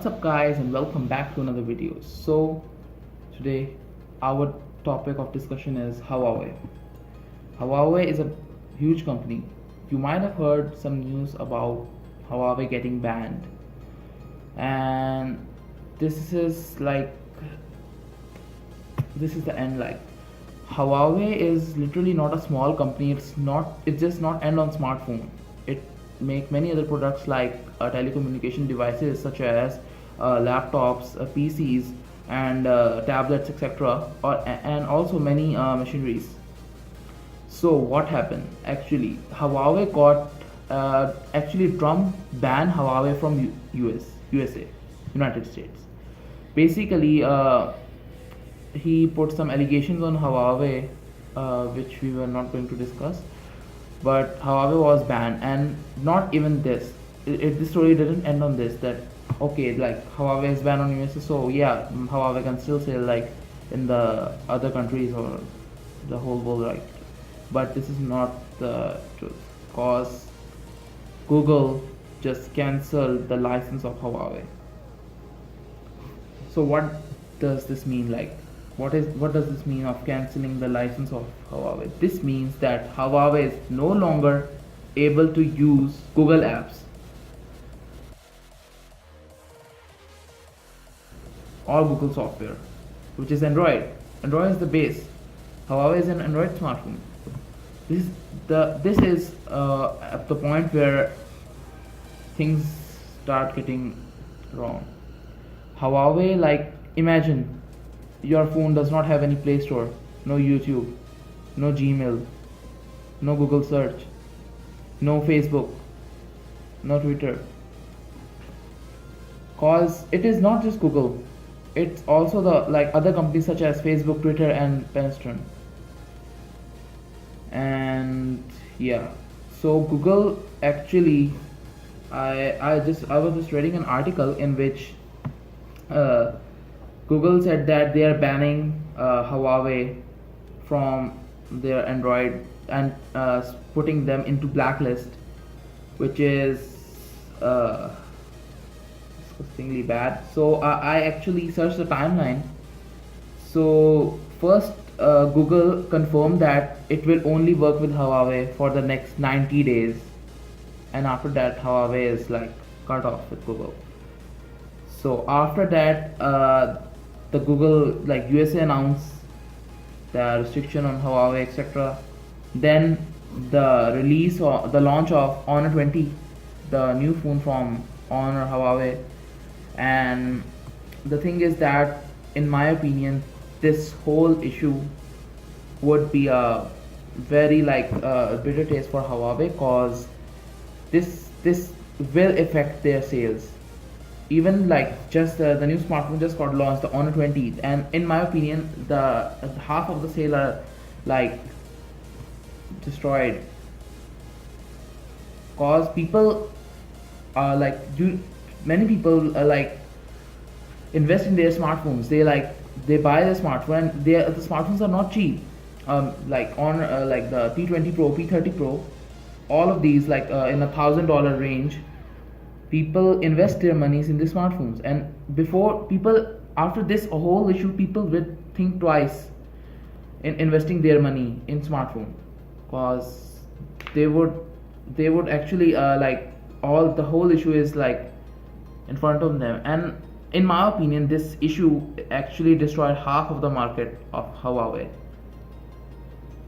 up guys and welcome back to another video. Today our topic of discussion is Huawei. Huawei is a huge company. You might have heard some news about Huawei getting banned, and this is like this is the end. Like, Huawei is literally not a small company. It's just not end on smartphone. It make many other products like telecommunication devices such as laptops, PCs, and tablets, etc. And also many machineries. So what happened? Actually, Huawei got actually Trump banned Huawei from USA, United States. Basically, he put some allegations on Huawei, which we were not going to discuss. But Huawei was banned, and not even this. This story didn't end on this. That okay, like Huawei is banned on USA, so yeah, Huawei can still sell like in the other countries or the whole world, right? But this is not the truth, cause Google just cancelled the license of Huawei. So what does this mean? Like, what does this mean of cancelling the license of Huawei? This means that Huawei is no longer able to use Google apps or Google software, which is Android. Android is the base. Huawei is an Android smartphone. This is at the point where things start getting wrong. Huawei, like, imagine your phone does not have any Play Store, no YouTube, no Gmail, no Google search, no Facebook, no Twitter. Cause it is not just Google, it's also the like other companies such as Facebook, Twitter, and Pinterest. And yeah, so Google actually, I was just reading an article in which Google said that they are banning Huawei from their Android and putting them into blacklist, which is disgustingly bad. So I actually searched the timeline. So first, Google confirmed that it will only work with Huawei for the next 90 days, and after that, Huawei is like cut off with Google. So after that, the Google like USA announced the restriction on Huawei, etc. Then the release or the launch of Honor 20, the new phone from Honor Huawei. And the thing is that, in my opinion, this whole issue would be a very like bitter taste for Huawei, cause this will affect their sales. Even like just the new smartphone just got launched, the Honor 20, and in my opinion, the half of the sale are like destroyed. Cause people are like many people like invest in their smartphones. They buy the smartphone, and the smartphones are not cheap. Like on like the P20 Pro, P30 Pro, all of these like in $1,000 range. People invest their monies in the smartphones, and before people after this whole issue, people will think twice in investing their money in smartphone, cause they would actually like all the whole issue is like in front of them. And in my opinion, this issue actually destroyed half of the market of Huawei.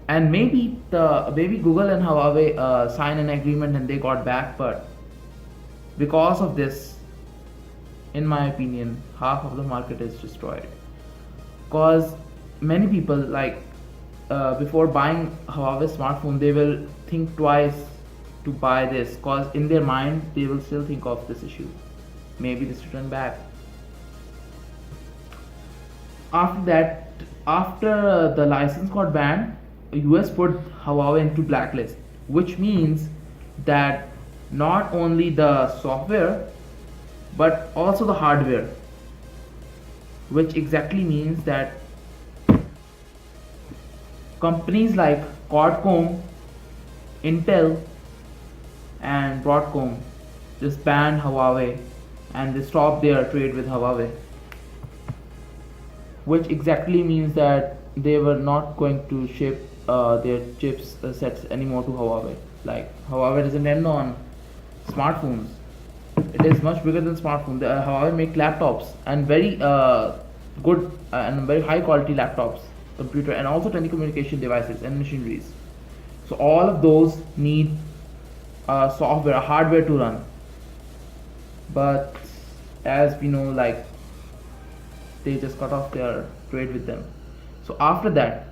And maybe Google and Huawei signed an agreement and they got back, but because of this, in my opinion, half of the market is destroyed. Cause many people like before buying Huawei smartphone, they will think twice to buy this, cause in their mind they will still think of this issue. Maybe this return back. After that, after the license got banned, US put Huawei into blacklist, which means that not only the software but also the hardware, which exactly means that companies like Qualcomm, Intel, and Broadcom just banned Huawei and they stopped their trade with Huawei, which exactly means that they were not going to ship their chips sets anymore to Huawei. Like Huawei doesn't end on smartphones. It is much bigger than smartphone. Huawei make laptops and very good and very high quality laptops, computer, and also telecommunication devices and machineries. So all of those need software, hardware to run. But as we know, like they just cut off their trade with them. So after that,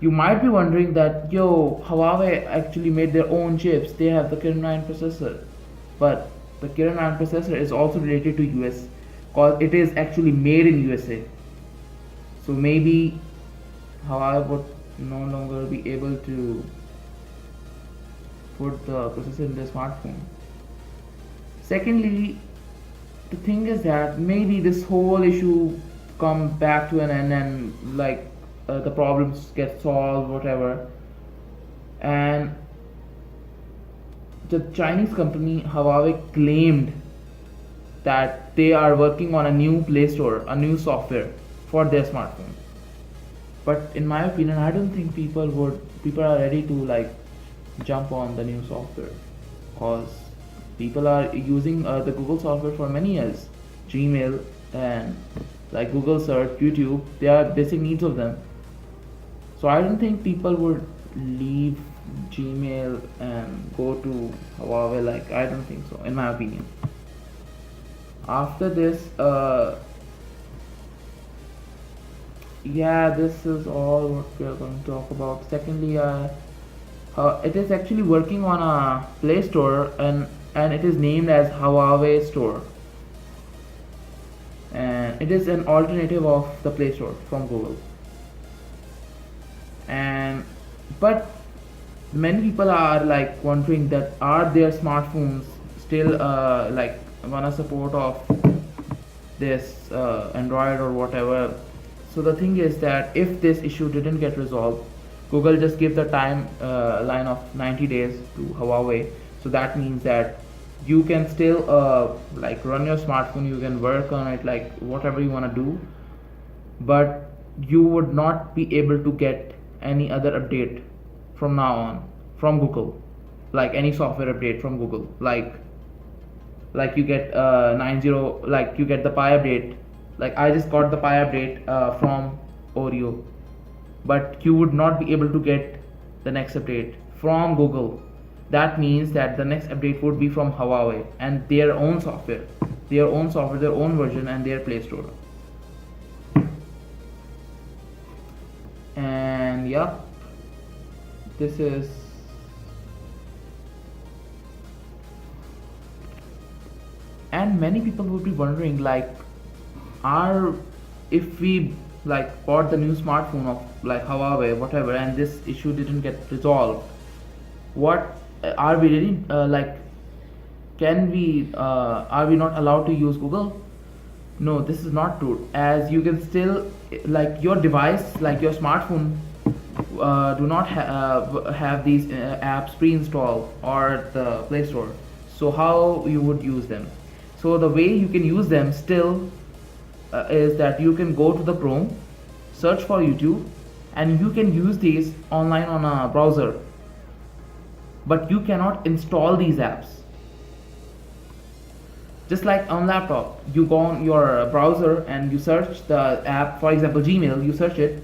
you might be wondering that yo, Huawei actually made their own chips. They have the Kirin 9 processor, but the Kirin 9 processor is also related to US, because it is actually made in USA. So maybe Huawei would no longer be able to put the processor in their smartphone. Secondly, the thing is that maybe this whole issue come back to an end and like the problems get solved, whatever. And the Chinese company Huawei claimed that they are working on a new Play Store, a new software for their smartphone. But in my opinion, I don't think people are ready to like jump on the new software, because people are using the Google software for many years, Gmail and like Google search, YouTube. They are basic needs of them. So I don't think people would leave Gmail and go to Huawei. Like I don't think so, in my opinion. After this, yeah, this is all what we are going to talk about. Secondly, it is actually working on a Play Store, and it is named as Huawei Store, and it is an alternative of the Play Store from Google. And but many people are like wondering that are their smartphones still like gonna support of this Android or whatever. So the thing is that if this issue didn't get resolved, Google just give the time line of 90 days to Huawei. So that means that you can still like run your smartphone, you can work on it, like whatever you want to do, but you would not be able to get any other update from now on from Google, like any software update from Google, like you get 90, like you get the Pi update. Like I just got the Pi update from Oreo, but you would not be able to get the next update from Google. That means that the next update would be from Huawei and their own software, their own version, and their Play Store. And yeah, this is and many people would be wondering like are if we like bought the new smartphone of like Huawei whatever and this issue didn't get resolved, what are we really like can we are we not allowed to use Google? No, this is not true, as you can still like your device, like your smartphone do not have these apps pre-installed or the Play Store. So how you would use them? So the way you can use them still is that you can go to the Chrome, search for YouTube, and you can use these online on a browser, but you cannot install these apps. Just like on laptop, you go on your browser and you search the app, for example Gmail, you search it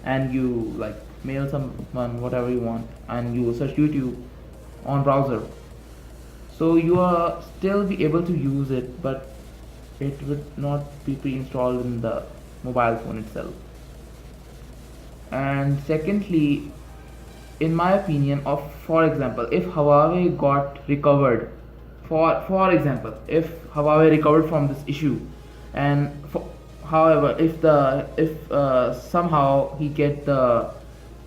and you like mail someone whatever you want, and you search YouTube on browser. So you are still be able to use it, but it would not be pre-installed in the mobile phone itself. And secondly, in my opinion, of for example, if Huawei got recovered, for example, if Huawei recovered from this issue, and however, if somehow he get the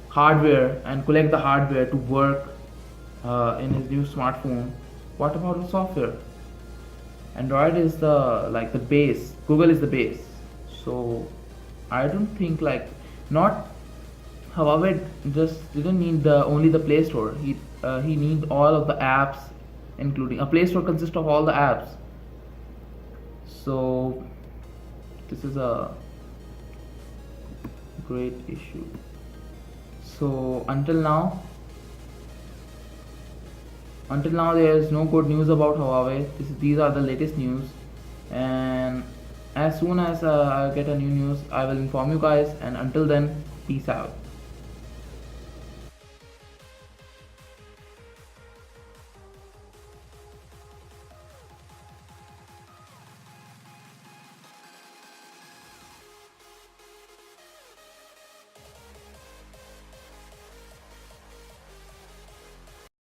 hardware and collect the hardware to work in his new smartphone, what about the software? Android is the like the base, Google is the base. So I don't think like not Huawei just didn't need the only the Play Store. He need all of the apps, including a Play Store consists of all the apps. So this is a great issue. So until now there is no good news about Huawei. These are the latest news, and as soon as I get a new news, I will inform you guys. And until then, peace out.